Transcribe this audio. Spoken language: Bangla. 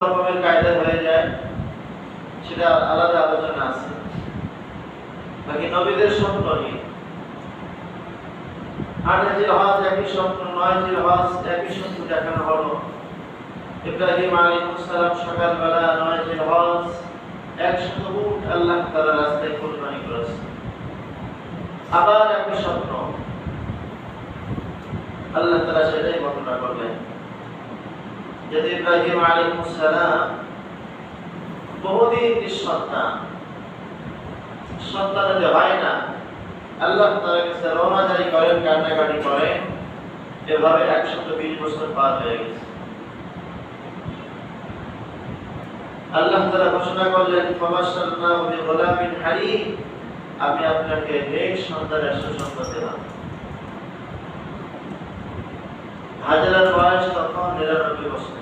রকমের কায়দা হয়ে যায় সেটা আলাদা আলোচনা আছে। বাকি নবীদের স্বপ্ন নিয়ে 8 জিলহজ একই স্বপ্ন, 9 জিলহজ একই স্বপ্ন দেখানো হলো। ইব্রাহিম আলাইহিস সালাম সকালবেলা 9 জিলহজ 100 উট আল্লাহ তাআলা রাস্তায় কুরবানি করেছে। আবার একই স্বপ্ন, আল্লাহ তাআলা সেটাই ঘটনা করলেন। যদি ইব্রাহিম আলাইহিস সালাম বহুদিন সন্তান যদি হয় না, আল্লাহ তাআলা কাছে রওনা জারি করেন, কান্নাকাটি করেন, এভাবে 120 বছর পার হয়ে গেছে। আল্লাহ তাআলা ঘোষণা করলেন, ফাবাশশারনাহু বিগুলামিন হালিম, আমি আপনাকে নেক সন্তানের সুসংবাদ দিলাম। হাজেরার বয়স তখন 99 বছর।